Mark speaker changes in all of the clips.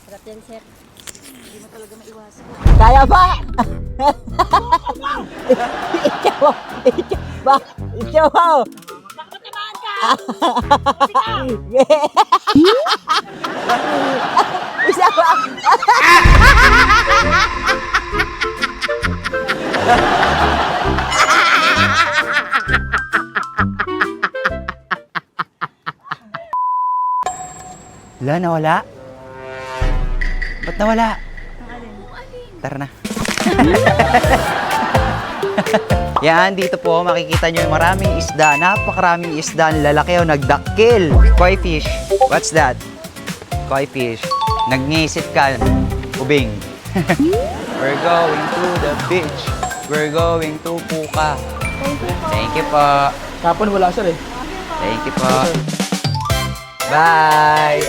Speaker 1: Sarap yan, sir. Hindi mo talaga maiwasan.
Speaker 2: Kaya ba? Ikaw! Ikaw!
Speaker 1: Nakapatamaan ka!
Speaker 2: Isa ba? Wala, nawala. Ba't nawala? Tara na. Yan, dito po makikita nyo yung maraming isda. Napakaraming isda. Ang lalaki o nagdakil. Koi fish. What's that? Koi fish. Nagngisip ka. Ubing. We're going to the beach. We're going to Puka. Thank you po.
Speaker 3: Kapon wala sir eh.
Speaker 2: Thank you po. Bye!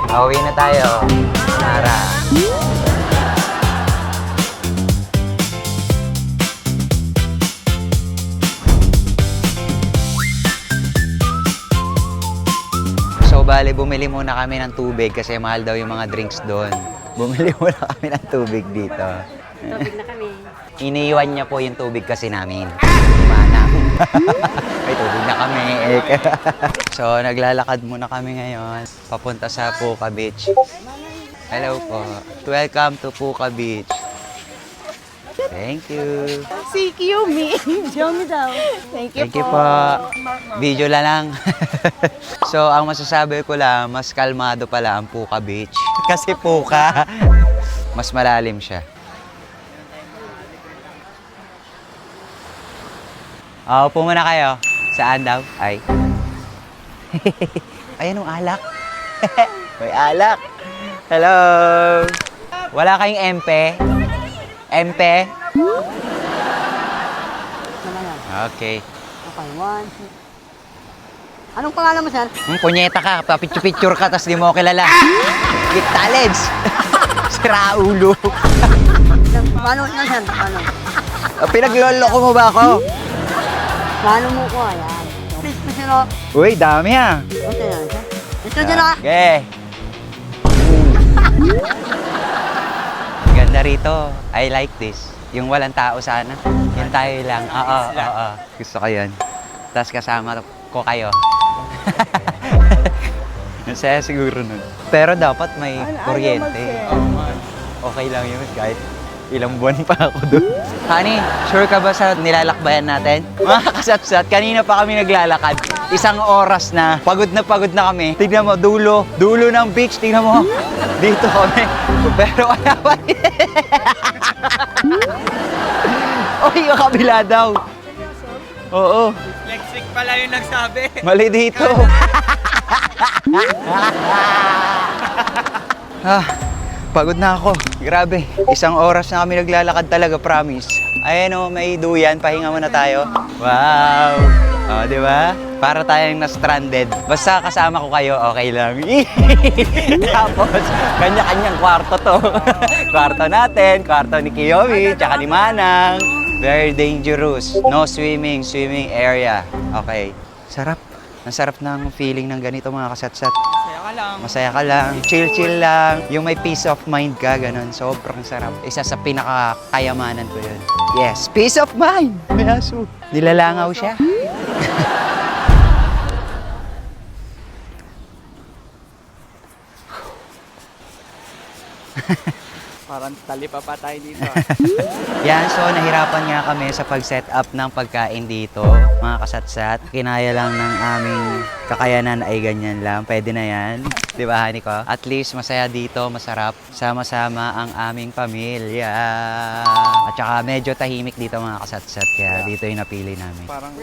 Speaker 2: Pauwi na tayo. Tara. So, bale, bumili muna kami ng tubig kasi mahal daw yung mga drinks doon. Bumili muna kami ng tubig dito.
Speaker 1: Tubig na kami.
Speaker 2: Iniiwan niya po yung tubig kasi namin. Manang. May tubig na kami. So, naglalakad muna kami ngayon. Papunta sa Puka Beach. Hello po. Welcome to Puka Beach. Thank you.
Speaker 1: Si Kiyomi. Kiyomi daw. Thank
Speaker 2: Thank you po. Video na lang. So, ang masasabi ko lang, mas kalmado pala ang Puka Beach. Kasi Puka, mas malalim siya. Upo muna kayo. Saan daw? Ay. Ayan ang alak. May alak. Hello. Wala kayong MP? MP? Okay.
Speaker 1: Okay, one, two. Anong pangalan mo, sir?
Speaker 2: Punyeta ka, papicture-picture ka, tapos di mo kilala. With talents. Sira ulo.
Speaker 1: Paano na, sir? Paano?
Speaker 2: Pinagloloko mo ba ako?
Speaker 1: Paano mo ko? Ayan. Please, please, sir.
Speaker 2: Uy, dami ha.
Speaker 1: Okay na, sir. Ito dyan na.
Speaker 2: Okay. Ganda rito. I like this. Yung walang tao sana. Yung tayo lang. Oo, oo. Gusto ko yun. Tapos kasama ko kayo. Masaya siguro nun. Pero dapat may kuryente. Okay lang yun kahit ilang buwan pa ako doon. Honey, sure ka ba sa nilalakbayan natin? Mga kasat-sat, kanina pa kami naglalakad. Isang oras na pagod na kami. Tignan mo, dulo ng beach. Tignan mo, dito kami. Pero wala pa rin. Uy, yung kabila daw. Oo.
Speaker 3: Lexic pala yung nagsabi.
Speaker 2: Mali dito. Pagod na ako. Grabe. Isang oras na kami naglalakad talaga, promise. Ayan o, may duyan. Pahinga muna tayo. Wow! O, di ba? Para tayong na-stranded. Basta kasama ko kayo, okay lang. Tapos, kanya-kanyang kwarto to. Kwarto natin, kwarto ni Kiyomi, tsaka ni Manang. Very dangerous. No swimming area. Okay. Sarap. Ang sarap ng feeling ng ganito mga kasatsat.
Speaker 3: Masaya ka lang.
Speaker 2: Masaya ka lang, chill lang, yung may peace of mind ka, ganun. Sobrang sarap. Isa sa pinakakayamanan ko yun. Yes, peace of mind! May aso. Nilalangaw siya.
Speaker 3: Parang talipa pa tayo dito.
Speaker 2: Yan, so nahirapan nga kami sa pag-set up ng pagkain dito, mga kasatsat. Kinaya lang ng aming kakayanan ay ganyan lang. Pwede na yan. Di ba, honey ko? At least masaya dito, masarap. Sama-sama ang aming pamilya. At saka medyo tahimik dito mga kasatsat. Kaya dito yung napili namin.
Speaker 3: Parang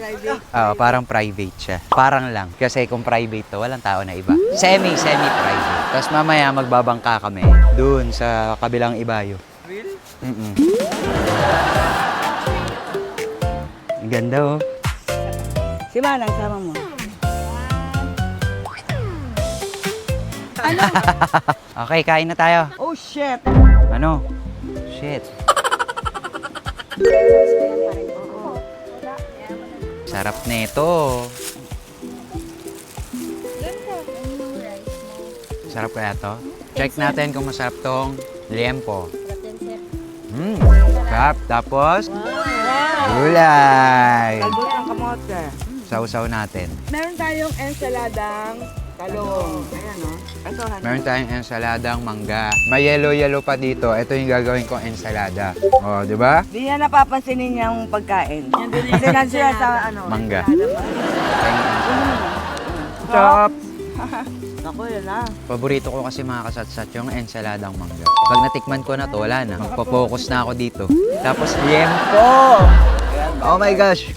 Speaker 2: Parang private siya. Parang lang. Kasi kung private to, walang tao na iba. Semi-private. Tapos mamaya magbabangka kami doon sa kabilang ibayo.
Speaker 3: real?
Speaker 2: Ang ganda oh.
Speaker 1: Si Manang, sama mo.
Speaker 2: Okay, kain na tayo.
Speaker 1: Oh, shit!
Speaker 2: Ano? Shit. Sarap nito. Sarap kaya to? Check natin kung masarap tong liempo. Sarap. Tapos, gulay.
Speaker 1: Kalbo ng kamote.
Speaker 2: Sausaw natin.
Speaker 1: Meron tayong ensaladang talong. Ayan o. Ito,
Speaker 2: Meron tayong ensaladang mangga. May yellow-yellow pa dito. Ito yung gagawin kong ensalada. O, di ba?
Speaker 1: Di niya napapansinin niyang pagkain. Kasi nandiyan sa ano.
Speaker 2: Mangga.
Speaker 1: Stop! Ako yun na.
Speaker 2: Paborito ko kasi mga kasatsat yung ensaladang mangga. Pag natikman ko na to, wala na. Magpo-focus na ako dito. Tapos liempo! Oh my gosh!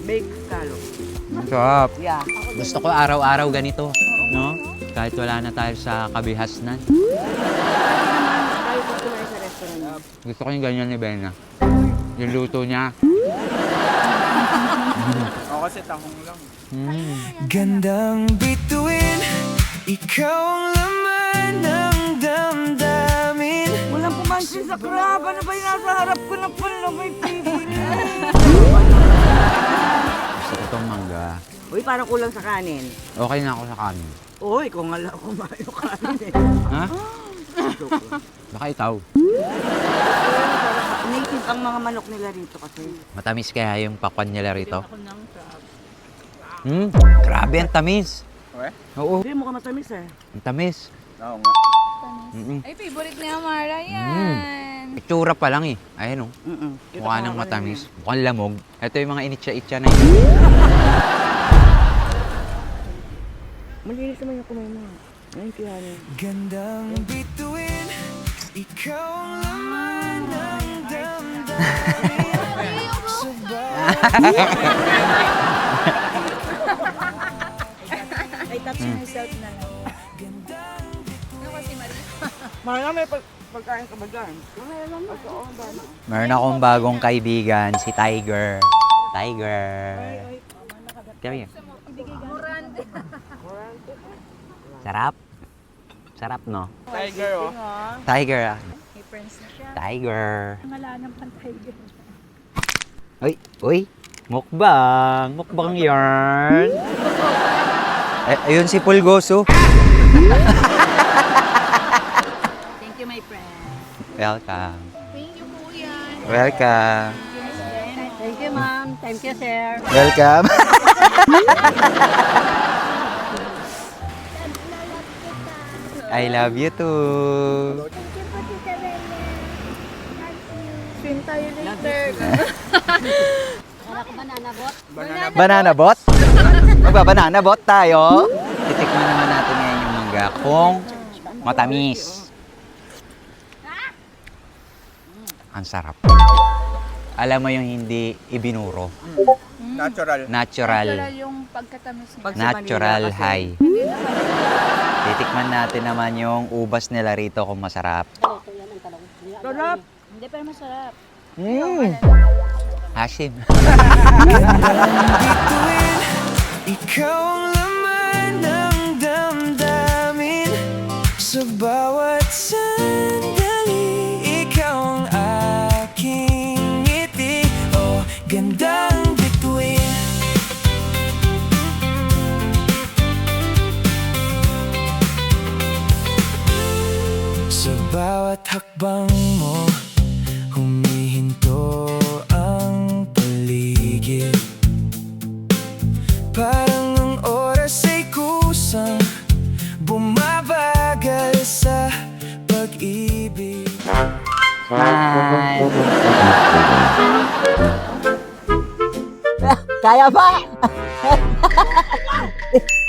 Speaker 1: Big talo.
Speaker 2: Ang sarap.
Speaker 1: Yeah.
Speaker 2: Gusto ko araw-araw ganito. No? Kahit wala na tayo sa kabihasnan.
Speaker 1: Tayo kung kumain sa restaurant.
Speaker 2: Gusto ko yung ganyan ni Bena. Yung luto niya.
Speaker 3: Ako kasi tahong lang.
Speaker 4: Gandang bituin, ikaw ang laman ng damdamin.
Speaker 1: Walang pumansin sa crab. Ano ba yung nasa harap ko na pala may favorite?
Speaker 2: Gusto ko itong mangga.
Speaker 1: Uy, parang kulang sa kanin.
Speaker 2: Okay na ako sa kanin.
Speaker 1: Uy, kung nga lang kumain yung kanin eh.
Speaker 2: Ha? Baka itaw.
Speaker 1: Native ang mga manok nila rito kasi.
Speaker 2: Matamis kaya yung pakwan nila rito? Grabe ang tamis.
Speaker 3: Okay?
Speaker 2: Oo,
Speaker 1: Hindi, mukhang matamis eh.
Speaker 2: ang tamis.
Speaker 3: Oo nga.
Speaker 5: Ay, favorite ni Amara yan.
Speaker 2: Itsura pa lang eh. Ayan oh. Mukha ng matamis. Mukhang lamog. Ito yung mga initsa-itsa na yun.
Speaker 1: Malinis naman yung kumain mo. Ayun, kihanin.
Speaker 4: Gandang bituin, ikaw ang laman ng damdamin.
Speaker 5: Ay, touch myself na lang. Ano kasi, Marie?
Speaker 1: Mahal may pagkain ka ba dyan? Oo, dami.
Speaker 2: Meron akong bagong kaibigan, si Tiger. Tiger. Come here. Sarap. Sarap, no?
Speaker 3: Tiger, oh.
Speaker 2: Tiger, ah.
Speaker 5: May friends na siya.
Speaker 2: Tiger.
Speaker 5: Pangalanan pang tiger.
Speaker 2: Uy, uy. Mukbang. Mukbang yarn. Ayun si Pulgoso.
Speaker 5: Thank you, my friend.
Speaker 2: Welcome.
Speaker 5: Thank you, kuya.
Speaker 2: Welcome.
Speaker 5: Thank you, ma'am. Thank you, sir.
Speaker 2: Welcome. I love you too.
Speaker 5: Swim tayo later. Wala ko banana bot?
Speaker 2: Banana bot? Magba-banana bot tayo. Titikman naman natin ngayon yung mangga kung matamis. Ang sarap. Alam mo yung hindi ibinuro.
Speaker 3: Natural.
Speaker 2: Natural.
Speaker 5: yung pagkatamis niya.
Speaker 2: Natural high. Titikman natin naman yung ubas nila rito kung masarap.
Speaker 1: Sarap!
Speaker 5: Hindi, pero masarap.
Speaker 2: Asim.
Speaker 4: Bituin, ikaw ang laman ng damdamin. Sa bawat sandali, ikaw ang aking ngiti. Oh, gandang bituin. Sa bawat hakbang mo, humihinto ang paligid. Parang ang oras ay kusang bumabagal sa pag-ibig.
Speaker 2: Hi.
Speaker 1: Kaya ba?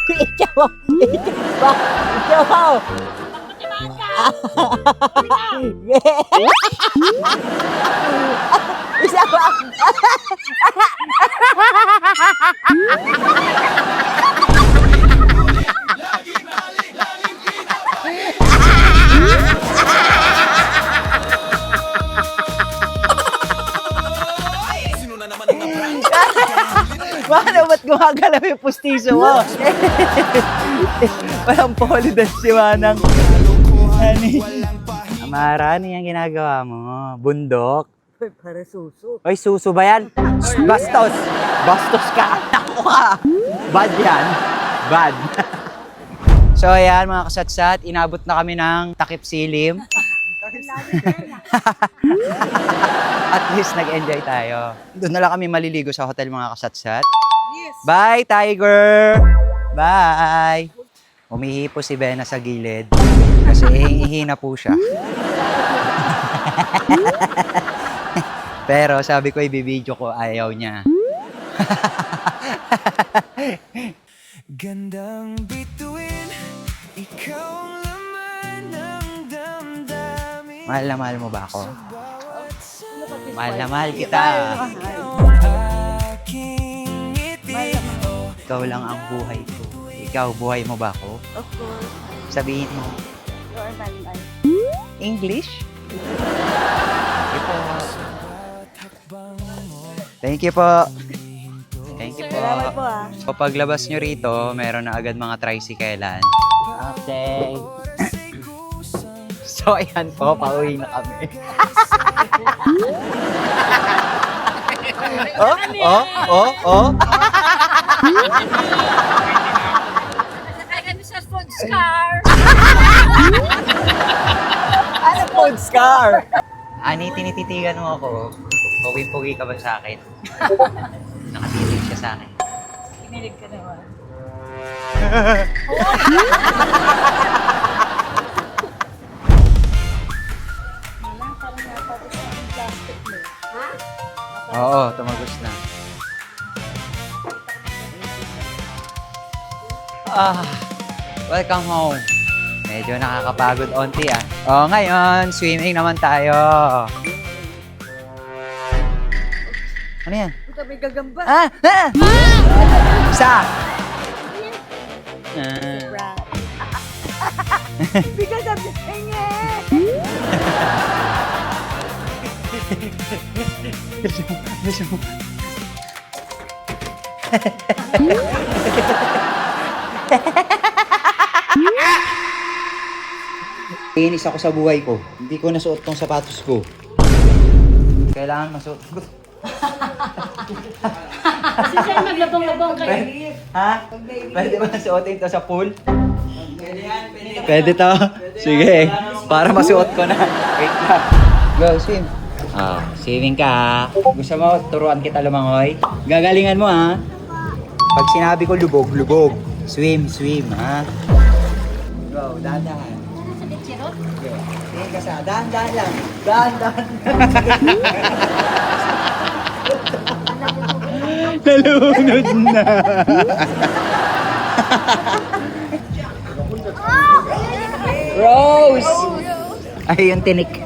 Speaker 1: Ikaw! Ikaw! Isa ba? Paano ba't gumagalaw yung pustiso mo? Walang polo dance si Manang.
Speaker 2: Amara, ano yung ginagawa mo? Bundok?
Speaker 1: Para suso.
Speaker 2: Oy, suso ba yan? Bastos! Bastos ka! Ako ka! Bad yan. Bad. So ayan mga kasatsat, inabot na kami ng takip silim. At least nag-enjoy tayo. Doon na lang kami maliligo sa hotel mga kasatsat.
Speaker 1: Yes.
Speaker 2: Bye, Tiger! Bye! Umihi po si Bena sa gilid. Kasi ihi na po siya. Pero sabi ko ibibidyo ko, ayaw niya.
Speaker 4: Gandang bituin, ikaw ang laman ng damdamin.
Speaker 2: Mahal na mahal mo ba ako?
Speaker 4: Bawat salita
Speaker 2: Mahal na mahal kita.
Speaker 4: aking ngiti.
Speaker 2: Ikaw lang ang buhay ko. Ikaw, buhay mo ba ako?
Speaker 5: Of course.
Speaker 2: Sabihin mo,
Speaker 5: You are my life.
Speaker 2: English? Thank you po. Thank you po.
Speaker 5: Salamat po ah.
Speaker 2: So, paglabas nyo rito, meron na agad mga tricyclean. Okay. So, ayan po, pauwi na kami. Oh.
Speaker 5: Kami sa food scar.
Speaker 2: Ano food scar? Ani, tinititigan mo ako. Pugi-pugi ka ba sa akin? Nakatitig siya sa akin.
Speaker 5: Kinilig ka naman. Mama, parang napapos ang plastic mo. Ha?
Speaker 2: Oo, tumagos na. Welcome home. Medyo nakakapagod onti ah. Ngayon, swimming naman tayo. Ano yan?
Speaker 5: Ito may gagamba.
Speaker 2: Isa!
Speaker 5: Right. Because of the thing
Speaker 2: Inis ako sa buhay ko. Hindi ko nasuot tong sapatos ko. Kailangan masuot ko.
Speaker 5: Kasi siya maglabang-labang kayo.
Speaker 2: Ha? Pwede ba suotin to sa pool? Pwede to? Sige. Para masuot ko na. Wait lang. Go, swim. Swimming ka ha. Gusto mo, turuan kita lumangoy? Gagalingan mo ha. Pag sinabi ko lubog, lubog. Swim, swim ha. Go, dahan-dahan.
Speaker 5: Sa lechirot?
Speaker 2: Okay. Tingin ka sa dahan-dahan lang. Dahan-dahan. Nalunod na. Rose! Ay, yung tinik.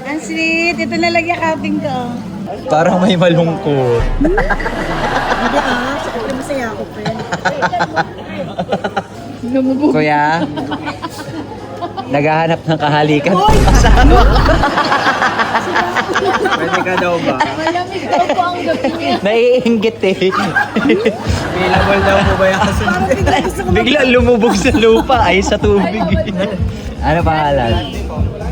Speaker 5: Ang sweet. Ito na lang yakapin ko.
Speaker 2: Parang may malungkot.
Speaker 5: Hindi ah. Siyempre masaya ako, friend.
Speaker 2: Kuya, naghahanap ng kahalikan. Asawa.
Speaker 3: Pwede ka daw ba?
Speaker 5: Malamig daw po ang gabi niya.
Speaker 2: Naiinggit eh.
Speaker 3: Available daw po ba yung kasunod?
Speaker 2: Bigla lumubog sa lupa ay sa tubig. Ano pangalan?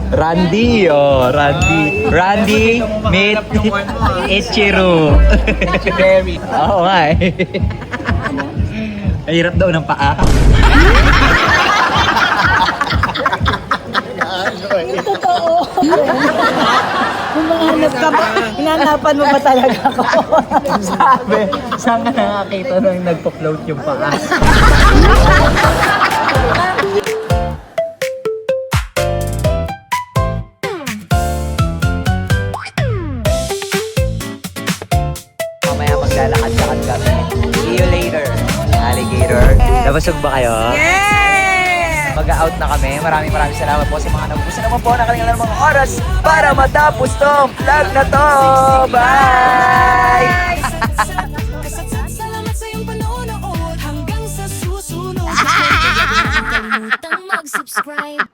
Speaker 2: Randy, Randy. Randy, meet Ichiro.
Speaker 3: Berry.
Speaker 2: Oo nga eh. Ang hirap daw ng paa.
Speaker 5: Totoo. Kung mahanap ka ba, hinanapan mo ba talaga ako?
Speaker 2: Sabi, saan ka nakakita nung nagpo-float yung paa? Mamaya maglalakad-lakad kami. See you later, alligator. Nabusog ba kayo?
Speaker 1: Yes!
Speaker 2: Mag-out na kami. Maraming salamat po sa mga nagugusto naman po. Nakalingan ng mga oras para matapos tong vlog na to. Bye!
Speaker 6: Salamat sa iyong panonood. Hanggang sa susunod. Huwag kalimutang mag-subscribe.